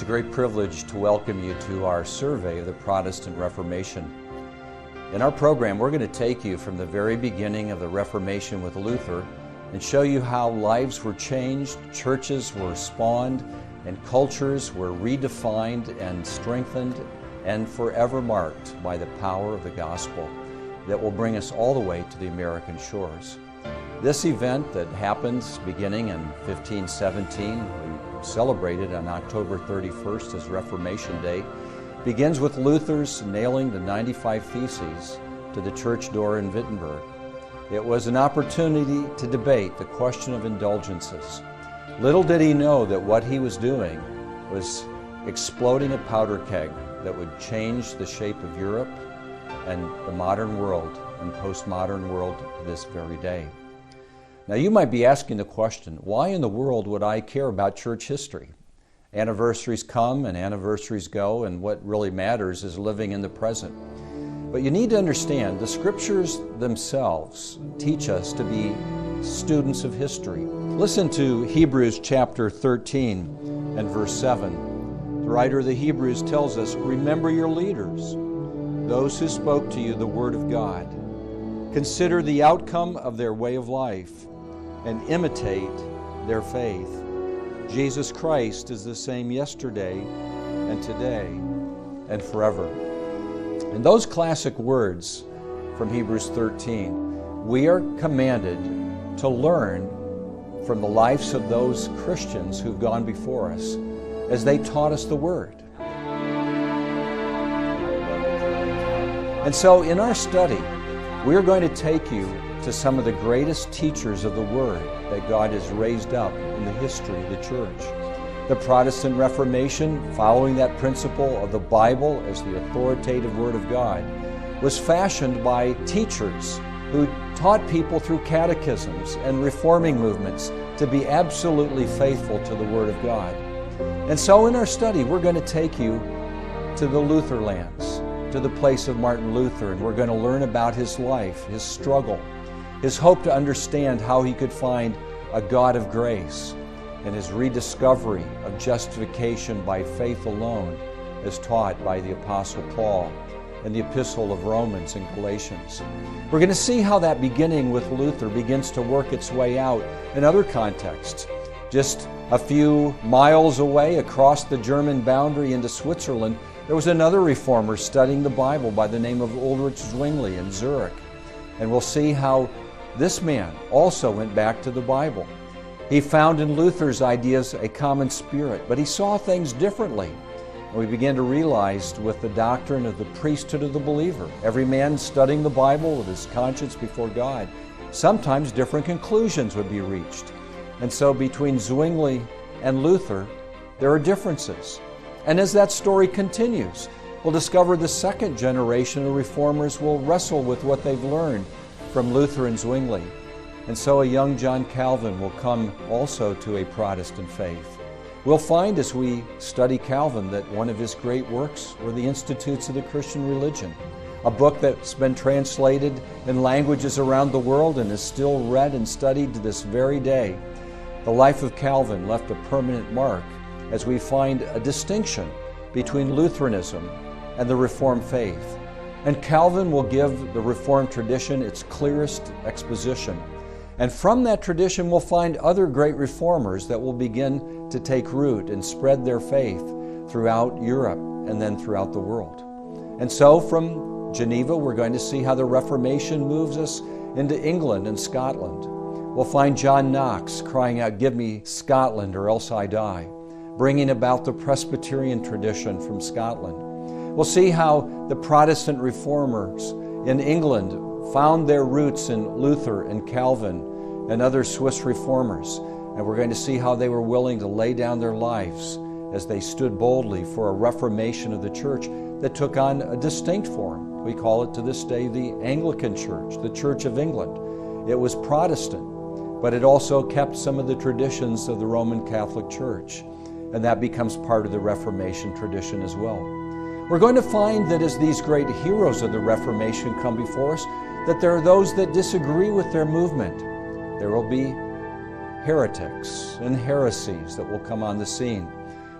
a great privilege to welcome you to our survey of the Protestant Reformation. In our program, we're going to take you from the very beginning of the Reformation with Luther and show you how lives were changed, churches were spawned, and cultures were redefined and strengthened and forever marked by the power of the gospel that will bring us all the way to the American shores. This event that happens beginning in 1517, we celebrated on October 31st as Reformation Day, begins with Luther's nailing the 95 Theses to the church door in Wittenberg. It was an opportunity to debate the question of indulgences. Little did he know that what he was doing was exploding a powder keg that would change the shape of Europe and the modern world and postmodern world to this very day. Now you might be asking the question, why in the world would I care about church history? Anniversaries come and anniversaries go, and what really matters is living in the present. But you need to understand, the scriptures themselves teach us to be students of history. Listen to Hebrews chapter 13 and verse 7. The writer of the Hebrews tells us, "Remember your leaders, those who spoke to you the word of God. Consider the outcome of their way of life and imitate their faith. Jesus Christ is the same yesterday and today and forever." In those classic words from Hebrews 13, we are commanded to learn from the lives of those Christians who've gone before us as they taught us the Word. And so in our study, we are going to take you to some of the greatest teachers of the Word that God has raised up in the history of the church. The Protestant Reformation, following that principle of the Bible as the authoritative Word of God, was fashioned by teachers who taught people through catechisms and reforming movements to be absolutely faithful to the Word of God. And so in our study, we're going to take you to the Luther lands, to the place of Martin Luther, and we're going to learn about his life, his struggle, his hope to understand how he could find a God of grace, and his rediscovery of justification by faith alone as taught by the Apostle Paul in the Epistle of Romans and Galatians. We're going to see how that beginning with Luther begins to work its way out in other contexts. Just a few miles away across the German boundary into Switzerland, there was another reformer studying the Bible by the name of Ulrich Zwingli in Zurich. And we'll see how this man also went back to the Bible. He found in Luther's ideas a common spirit, but he saw things differently. And we began to realize with the doctrine of the priesthood of the believer, every man studying the Bible with his conscience before God, sometimes different conclusions would be reached. And so between Zwingli and Luther, there are differences. And as that story continues, we'll discover the second generation of reformers will wrestle with what they've learned from Luther and Zwingli. And so a young John Calvin will come also to a Protestant faith. We'll find as we study Calvin that one of his great works were the Institutes of the Christian Religion, a book that's been translated in languages around the world and is still read and studied to this very day. The life of Calvin left a permanent mark as we find a distinction between Lutheranism and the Reformed faith. And Calvin will give the Reformed tradition its clearest exposition. And from that tradition we'll find other great reformers that will begin to take root and spread their faith throughout Europe and then throughout the world. And so from Geneva we're going to see how the Reformation moves us into England and Scotland. We'll find John Knox crying out, "Give me Scotland or else I die," bringing about the Presbyterian tradition from Scotland. We'll see how the Protestant reformers in England found their roots in Luther and Calvin and other Swiss reformers. And we're going to see how they were willing to lay down their lives as they stood boldly for a reformation of the church that took on a distinct form. We call it to this day the Anglican Church, the Church of England. It was Protestant, but it also kept some of the traditions of the Roman Catholic Church. And that becomes part of the Reformation tradition as well. We're going to find that as these great heroes of the Reformation come before us, that there are those that disagree with their movement. There will be heretics and heresies that will come on the scene.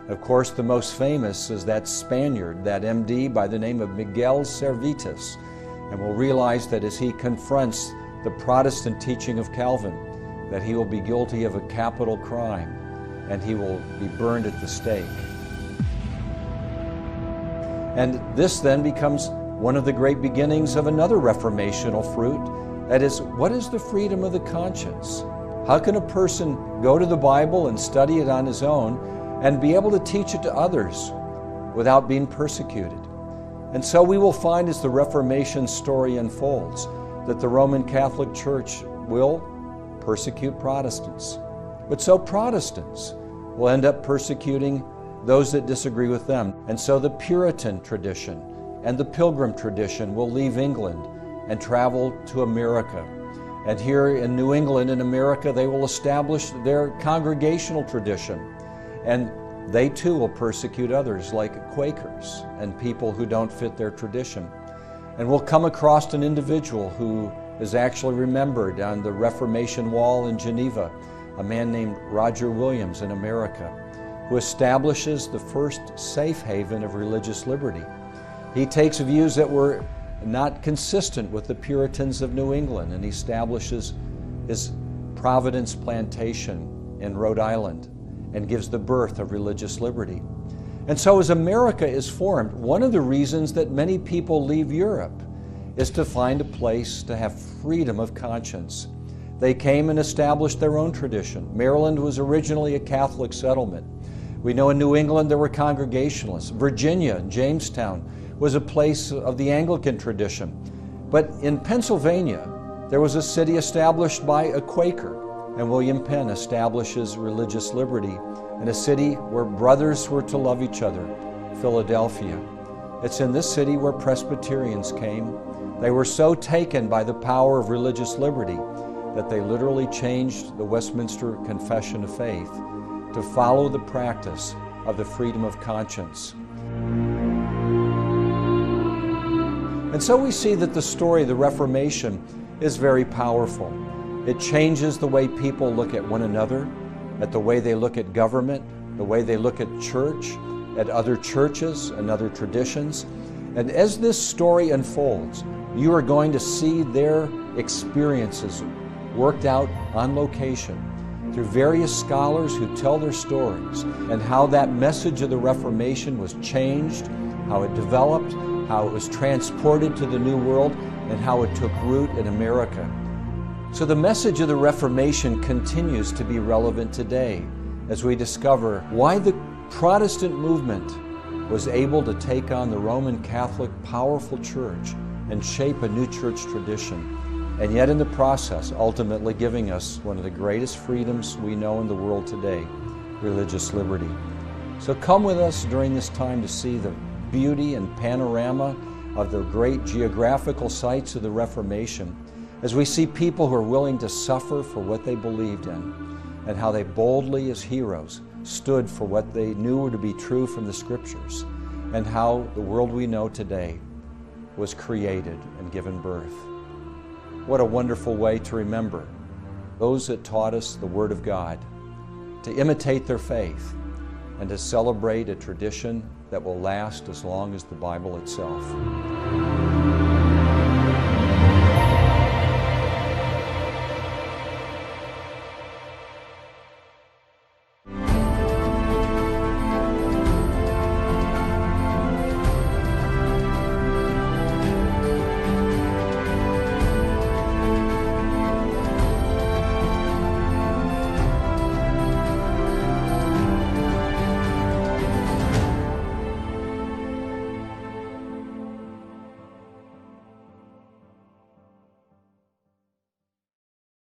Of course, the most famous is that Spaniard, that MD by the name of Miguel Cervantes. And we'll realize that as he confronts the Protestant teaching of Calvin, that he will be guilty of a capital crime and he will be burned at the stake. And this then becomes one of the great beginnings of another reformational fruit. That is, what is the freedom of the conscience? How can a person go to the Bible and study it on his own and be able to teach it to others without being persecuted? And so we will find as the Reformation story unfolds that the Roman Catholic Church will persecute Protestants. But so Protestants will end up persecuting those that disagree with them. And so the Puritan tradition and the Pilgrim tradition will leave England and travel to America. And here in New England, in America, they will establish their congregational tradition. And they too will persecute others like Quakers and people who don't fit their tradition. And we'll come across an individual who is actually remembered on the Reformation Wall in Geneva, a man named Roger Williams in America, who establishes the first safe haven of religious liberty. He takes views that were not consistent with the Puritans of New England, and he establishes his Providence Plantation in Rhode Island and gives the birth of religious liberty. And so as America is formed, one of the reasons that many people leave Europe is to find a place to have freedom of conscience. They came and established their own tradition. Maryland was originally a Catholic settlement. We know in New England there were Congregationalists. Virginia, Jamestown, was a place of the Anglican tradition. But in Pennsylvania, there was a city established by a Quaker, and William Penn establishes religious liberty in a city where brothers were to love each other, Philadelphia. It's in this city where Presbyterians came. They were so taken by the power of religious liberty that they literally changed the Westminster Confession of Faith to follow the practice of the freedom of conscience. And so we see that the story of the Reformation is very powerful. It changes the way people look at one another, at the way they look at government, the way they look at church, at other churches and other traditions. And as this story unfolds, you are going to see their experiences worked out on location through various scholars who tell their stories, and how that message of the Reformation was changed, how it developed, how it was transported to the New World, and how it took root in America. So the message of the Reformation continues to be relevant today as we discover why the Protestant movement was able to take on the Roman Catholic powerful church and shape a new church tradition, and yet in the process ultimately giving us one of the greatest freedoms we know in the world today, religious liberty. So come with us during this time to see the beauty and panorama of the great geographical sites of the Reformation, as we see people who are willing to suffer for what they believed in, and how they boldly as heroes stood for what they knew to be true from the Scriptures, and how the world we know today was created and given birth. What a wonderful way to remember those that taught us the Word of God, to imitate their faith, and to celebrate a tradition that will last as long as the Bible itself.